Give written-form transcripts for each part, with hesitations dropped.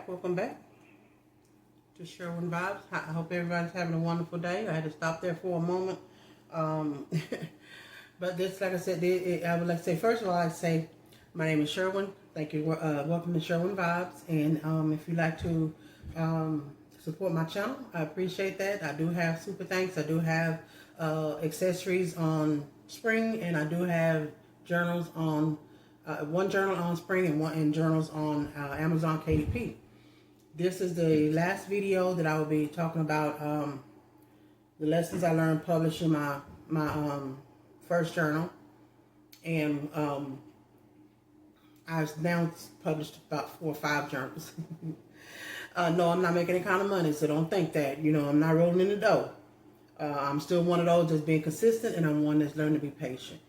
Welcome back to Sherwin Vibes. I hope everybody's having a wonderful day. I had to stop there for a moment. But this, like I said, I would like to say, first of all, I'd say my name is Sherwin. Thank you. Welcome to Sherwin Vibes. And if you'd like to support my channel, I appreciate that. I do have super thanks. I do have accessories on spring, and I do have journals on one journal on spring and journals on Amazon KDP. This is the last video that I will be talking about the lessons I learned publishing my first journal, and I've now published about 4 or 5 journals. No, I'm not making any kind of money, so don't think that. You know, I'm not rolling in the dough. I'm still one of those that's being consistent, and I'm one that's learning to be patient.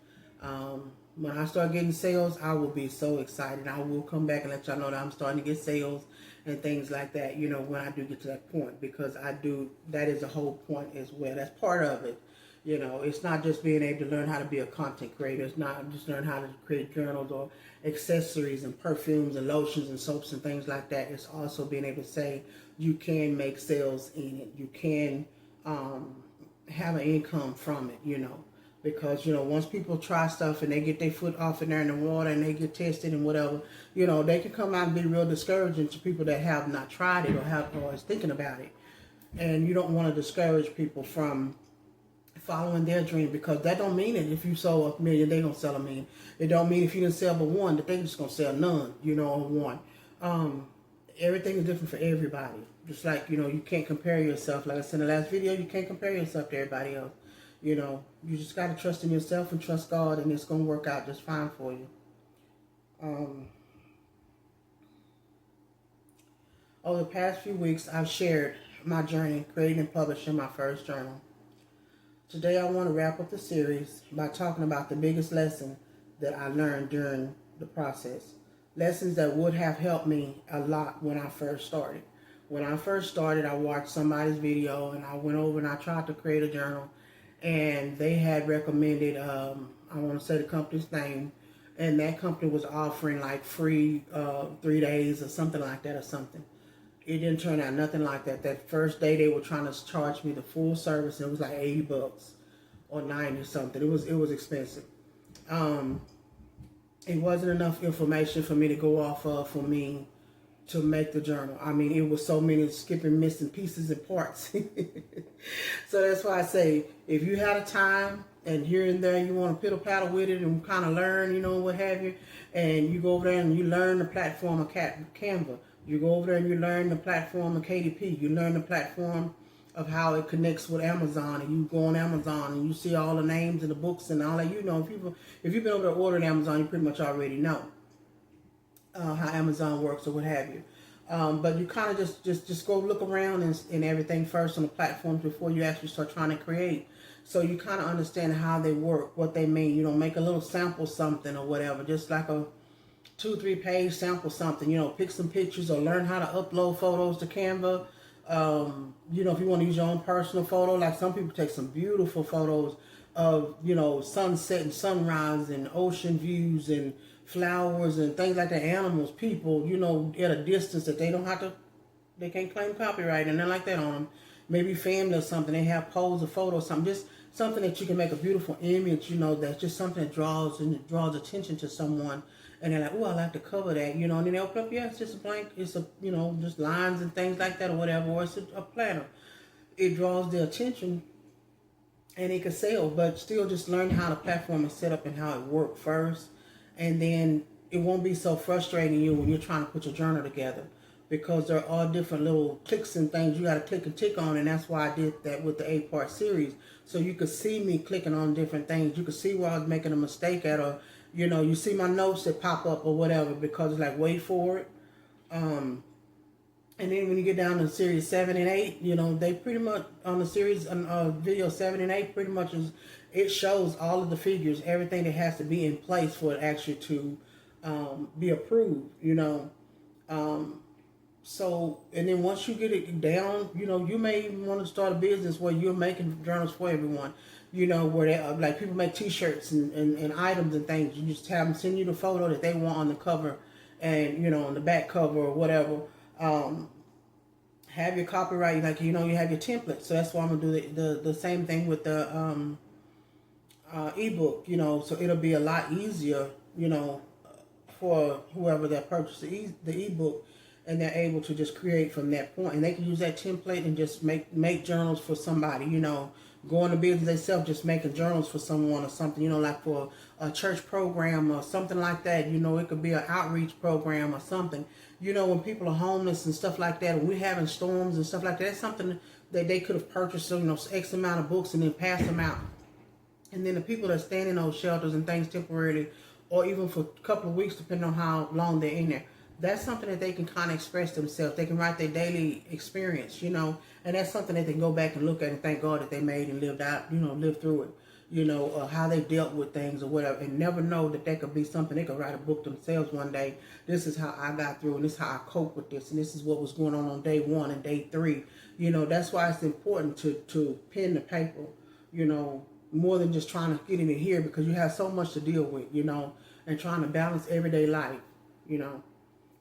When I start getting sales, I will be so excited. I will come back and let y'all know that I'm starting to get sales and things like that, you know, when I do get to that point, because that is the whole point as well. That's part of it. You know, it's not just being able to learn how to be a content creator. It's not just learn how to create journals or accessories and perfumes and lotions and soaps and things like that. It's also being able to say you can make sales in it. You can have an income from it, you know. Because, you know, once people try stuff and they get their foot off in there in the water and they get tested and whatever, you know, they can come out and be real discouraging to people that have not tried it or is thinking about it. And you don't want to discourage people from following their dream, because that don't mean that if you sold 1 million, they gonna sell 1 million. It don't mean if you didn't sell but 1 that they just gonna sell none, you know, or 1. Everything is different for everybody. Just like, you know, you can't compare yourself. Like I said in the last video, you can't compare yourself to everybody else. You know, you just got to trust in yourself and trust God, and it's going to work out just fine for you. Over the past few weeks, I've shared my journey creating and publishing my first journal. Today, I want to wrap up the series by talking about the biggest lesson that I learned during the process. Lessons that would have helped me a lot when I first started. When I first started, I watched somebody's video, and I went over and I tried to create a journal. And they had recommended, I want to say the company's name, and that company was offering like free 3 days or something like that or something. It didn't turn out nothing like that. That first day they were trying to charge me the full service, and it was like $80 or 90 something. It was expensive. It wasn't enough information for me to go off of for me to make the journal. I mean, it was so many skipping, missing pieces and parts. So that's why I say, if you had a time and here and there you want to piddle paddle with it and kind of learn, you know, what have you, and you go over there and you learn the platform of Canva, you go over there and you learn the platform of KDP, you learn the platform of how it connects with Amazon, and you go on Amazon and you see all the names and the books and all that. You know, if you've been over there ordering Amazon, you pretty much already know how Amazon works or what have you. But you kind of just go look around and everything first on the platforms before you actually start trying to create. So you kind of understand how they work, what they mean. You know, make a little sample something or whatever, just like a 2-3 page sample something. You know, pick some pictures or learn how to upload photos to Canva. You know, if you want to use your own personal photo, like some people take some beautiful photos of, you know, sunset and sunrise and ocean views and flowers and things like that, animals, people, you know, at a distance that they can't claim copyright and nothing like that on them. Maybe family or something, they have pose or photos, something, just something that you can make a beautiful image, you know, that's just something that draws attention to someone, and they're like, oh, I like to cover that, you know, and then they open up, yeah, it's just a blank, it's a, you know, just lines and things like that or whatever, or it's a planner. It draws their attention and it can sell, but still just learn how the platform is set up and how it works first. And then it won't be so frustrating you when you're trying to put your journal together, because there are all different little clicks and things you got to click and tick on. And that's why I did that with the 8-part series. So you could see me clicking on different things. You could see where I was making a mistake at, or, you know, you see my notes that pop up or whatever, because it's like, wait for it. And then when you get down to series 7 and 8, you know, they pretty much, on the series, video 7 and 8, pretty much it shows all of the figures, everything that has to be in place for it actually to be approved, you know. So, and then once you get it down, you know, you may even want to start a business where you're making journals for everyone, you know, where they, like people make t-shirts and items and things. You just have them send you the photo that they want on the cover and, you know, on the back cover or whatever. Have your copyright, like, you have your template. So that's why I'm gonna do the same thing with the ebook. So it'll be a lot easier, for whoever that purchased the ebook, and they're able to just create from that point, and they can use that template and just make journals for somebody. Go into business themselves, just making journals for someone or something. Like for a church program or something like that. It could be an outreach program or something. When people are homeless and stuff like that, when we're having storms and stuff like that, that's something that they could have purchased, X amount of books and then pass them out. And then the people that stand in those shelters and things temporarily, or even for a couple of weeks, depending on how long they're in there, that's something that they can kind of express themselves. They can write their daily experience, and that's something that they can go back and look at and thank God that they made and lived out, lived through it, how they dealt with things or whatever, and never know that could be something they could write a book themselves one day. This is how I got through, and this is how I cope with this, and this is what was going on day 1 and day 3. That's why it's important to pen the paper, more than just trying to get in here, because you have so much to deal with, and trying to balance everyday life,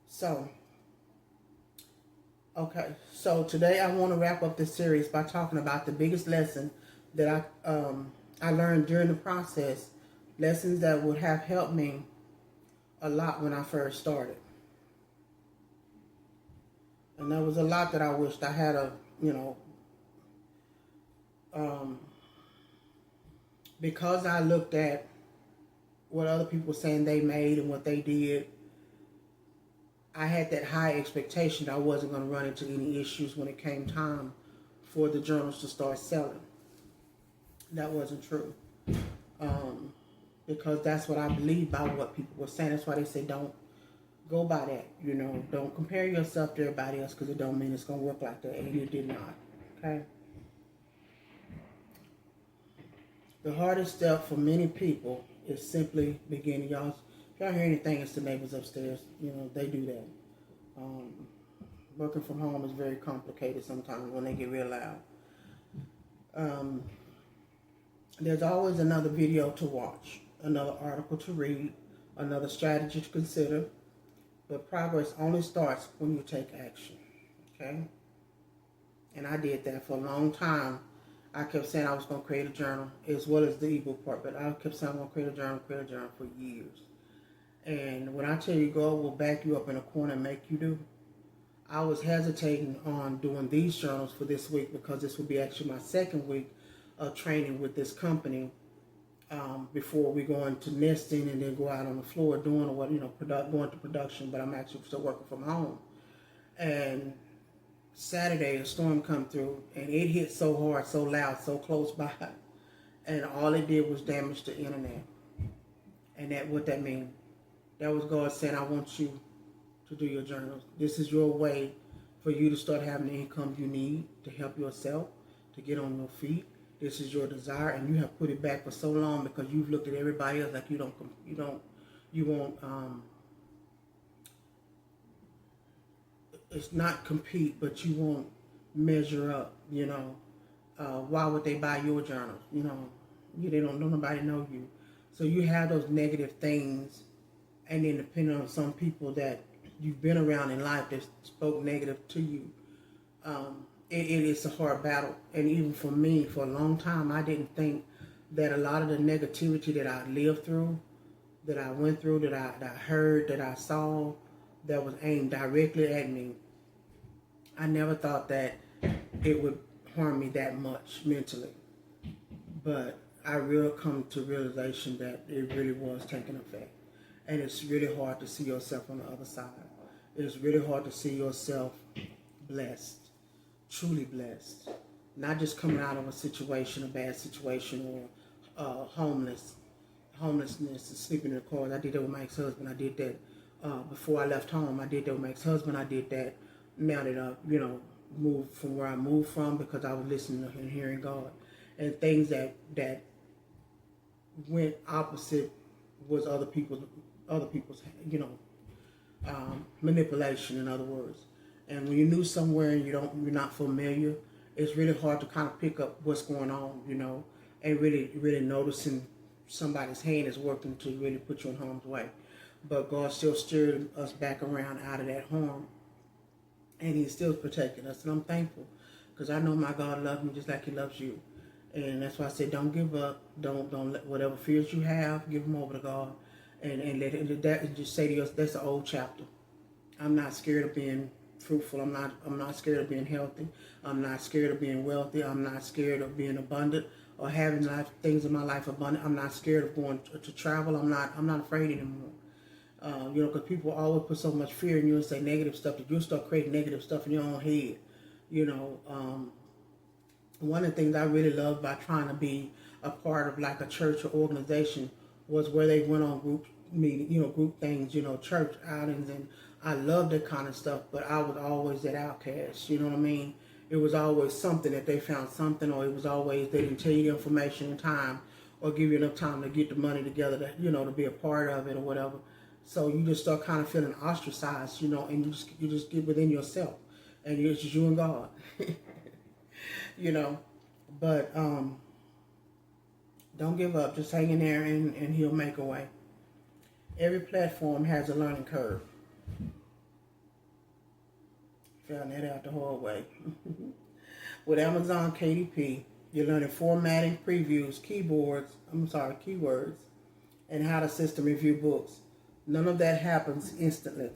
So, okay. So today I want to wrap up this series by talking about the biggest lesson that I learned during the process, lessons that would have helped me a lot when I first started. And there was a lot that I wished I had because I looked at what other people were saying they made and what they did, I had that high expectation that I wasn't going to run into any issues when it came time for the journals to start selling. That wasn't true. Because that's what I believe by what people were saying. That's why they say don't go by that. Don't compare yourself to everybody else, because it don't mean it's going to work like that. And it did not. Okay? The hardest step for many people is simply beginning. If y'all hear anything, it's the neighbors upstairs. They do that. Working from home is very complicated sometimes when they get real loud. There's always another video to watch, another article to read, another strategy to consider. But progress only starts when you take action. Okay? And I did that for a long time. I kept saying I was going to create a journal, as well as the ebook part, but I kept saying I'm going to create a journal for years. And when I tell you God will back you up in a corner and make you do, I was hesitating on doing these journals for this week, because this would be actually my second week of training with this company before we go into nesting and then go out on the floor doing going to production. But I'm actually still working from home. And Saturday, a storm come through, and it hit so hard, so loud, so close by, and all it did was damage the internet. And what that means? That was God saying, I want you to do your journals. This is your way for you to start having the income you need to help yourself, to get on your feet. This is your desire, and you have put it back for so long because you've looked at everybody else like you won't. It's not compete, but you won't measure up. Why would they buy your journals? They don't nobody know you, so you have those negative things, and then depending on some people that you've been around in life that spoke negative to you, it is a hard battle. And even for me, for a long time, I didn't think that a lot of the negativity that I lived through, that I went through, that I heard, that I saw, that was aimed directly at me, I never thought that it would harm me that much mentally. But I really come to realization that it really was taking effect. And it's really hard to see yourself on the other side. It's really hard to see yourself blessed, truly blessed. Not just coming out of a situation, a bad situation, or homelessness, and sleeping in the car. I did that with my ex-husband. I did that before I left home. I did that with my ex-husband. I did that now that I, moved from where I moved from, because I was listening and hearing God. And things that went opposite was other people's, manipulation, in other words. And when you're new somewhere and you're not familiar, it's really hard to kind of pick up what's going on, and really noticing somebody's hand is working to really put you in harm's way. But God still steered us back around out of that harm. and He's still protecting us. And I'm thankful because I know my God loves me just like He loves you. And that's why I said, don't give up. Don't let whatever fears you have, give them over to God, and let it, that and just say to yourself, that's an old chapter. I'm not scared of being fruitful. I'm not scared of being healthy. I'm not scared of being wealthy. I'm not scared of being abundant or having things in my life abundant. I'm not scared of going to travel. I'm not afraid anymore. Because people always put so much fear in you and say negative stuff that you'll start creating negative stuff in your own head. One of the things I really loved by trying to be a part of like a church or organization was where they went on group meeting, group things, church outings, and I loved that kind of stuff, but I was always that outcast, you know what I mean? It was always something that they found something, or it was always they didn't tell you the information in time or give you enough time to get the money together to, to be a part of it or whatever. So you just start kind of feeling ostracized, and you just get within yourself, and it's just you and God. But don't give up. Just hang in there, and He'll make a way. Every platform has a learning curve. Found that out the hard way. With Amazon KDP, you're learning formatting, previews, keywords, and how the system review books. None of that happens instantly.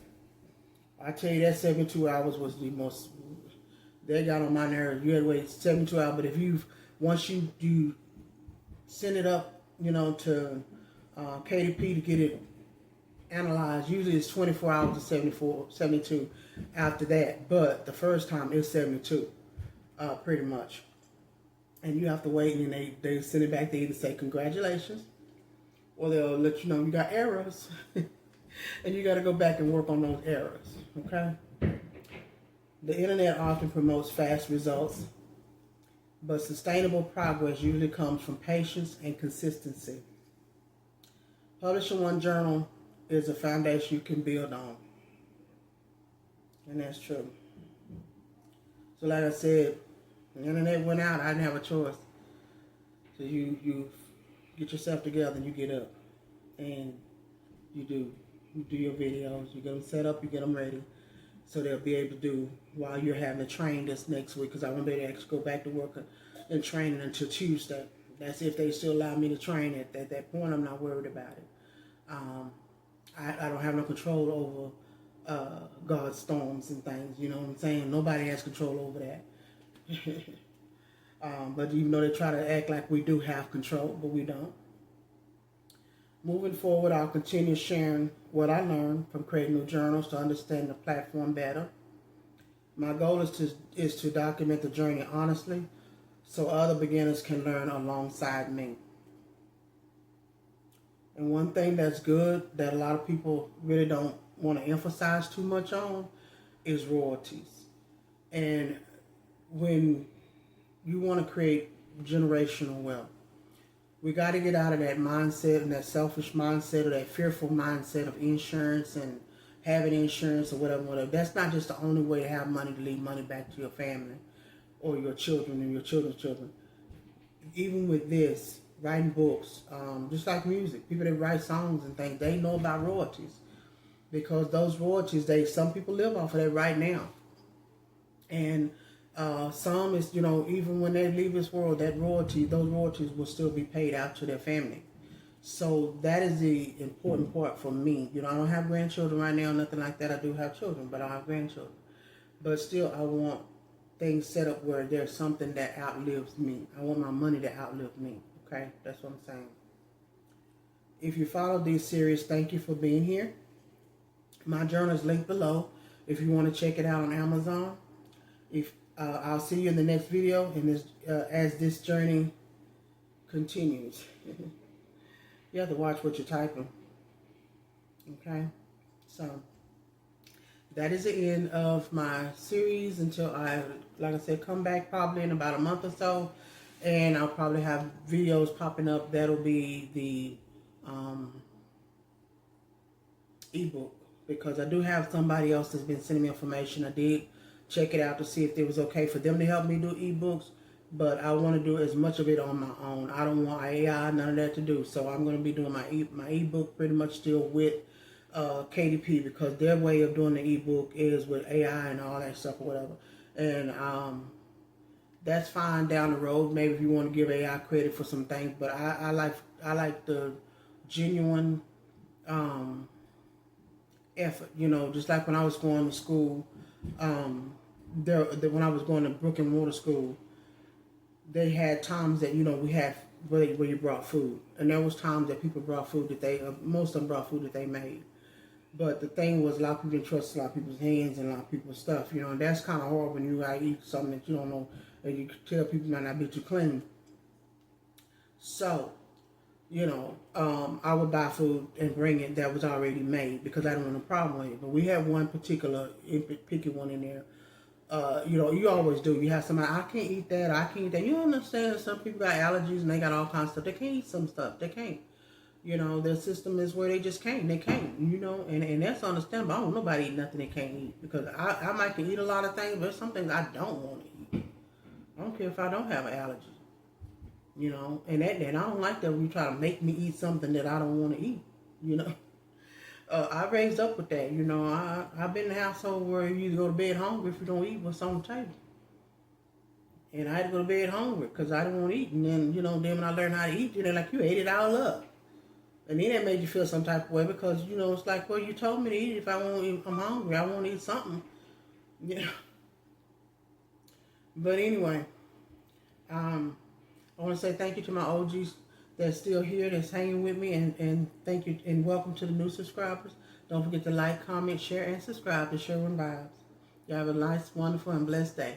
I tell you, that 72 hours was the most, they got on my nerves. You had to wait 72 hours, but once you send it up, to KDP to get it analyzed, usually it's 24 hours to 72 after that, but the first time it's 72, pretty much. And you have to wait, and they send it back. They either say congratulations, or they'll let you know you got errors, and you got to go back and work on those errors, okay? The internet often promotes fast results, but sustainable progress usually comes from patience and consistency. Publishing one journal is a foundation you can build on. And that's true. So like I said, the internet went out, I didn't have a choice. So you get yourself together and you get up. And you do your videos, you get them set up, you get them ready. So they'll be able to do while you're having to train this next week, because I won't be able to actually go back to work and training until Tuesday. That's if they still allow me to train at that point. I'm not worried about it. I don't have no control over God's storms and things, you know what I'm saying? Nobody has control over that. But even though they try to act like we do have control, but we don't. Moving forward, I'll continue sharing what I learned from creating new journals to understand the platform better. My goal is to document the journey honestly so other beginners can learn alongside me. And one thing that's good that a lot of people really don't want to emphasize too much on is royalties. And when you want to create generational wealth, we got to get out of that mindset and that selfish mindset or that fearful mindset of insurance and having insurance or whatever. That's not just the only way to have money to leave money back to your family or your children and your children's children. Even with this, writing books, just like music, people that write songs and things, they know about royalties, because those royalties, some people live off of that right now. And some is, even when they leave this world, those royalties will still be paid out to their family. So that is the important part for me. I don't have grandchildren right now, nothing like that. I do have children, but I don't have grandchildren. But still, I want things set up where there's something that outlives me. I want my money to outlive me. Okay, that's what I'm saying. If you follow these series, thank you for being here. My journal is linked below if you want to check it out on Amazon. I'll see you in the next video, and as this journey continues. You have to watch what you're typing. Okay, so that is the end of my series until like I said, come back probably in about a month or so. And I'll probably have videos popping up. That'll be the ebook, because I do have somebody else that's been sending me information. I did check it out to see if it was okay for them to help me do ebooks, but I want to do as much of it on my own. I don't want AI, none of that to do. So I'm going to be doing my ebook pretty much still with KDP, because their way of doing the ebook is with AI and all that stuff or whatever. And that's fine down the road. Maybe if you want to give AI credit for some things, but I like the genuine effort. You know, just like when I was going to school, when I was going to brick and mortar school, they had times that, you know, we had where you brought food, and there was times that people brought food that most of them brought food that they made. But the thing was, a lot of people didn't trust a lot of people's hands and a lot of people's stuff, you know, and that's kind of hard when you gotta eat something that you don't know, and you tell people might not be too clean. So, you know, I would buy food and bring it that was already made because I don't want a problem with it. But we had one particular picky one in there. You know, you always do. You have somebody, I can't eat that, I can't eat that. You don't understand that some people got allergies and they got all kinds of stuff. They can't eat some stuff. They can't. You know, their system is where they just can't. They can't, you know, and that's understandable. I don't want nobody eat nothing they can't eat, because I might can eat a lot of things, but there's some things I don't want to eat. I don't care if I don't have an allergy. You know, and I don't like that when you try to make me eat something that I don't want to eat, you know. I raised up with that, you know. I've been in a household where you either go to bed hungry if you don't eat what's on the table. And I had to go to bed hungry because I didn't want to eat. And then, you know, then when I learned how to eat, they're like, you ate it all up. And then that made you feel some type of way because, you know, it's like, well, you told me to eat it. If I want to eat, I'm hungry. I want to eat something. You know. But anyway, I want to say thank you to my OGs that's still here, that's hanging with me, and thank you and welcome to the new subscribers. Don't forget to like, comment, share, and subscribe to Sherwin Vibes. You have a nice, wonderful, and blessed day.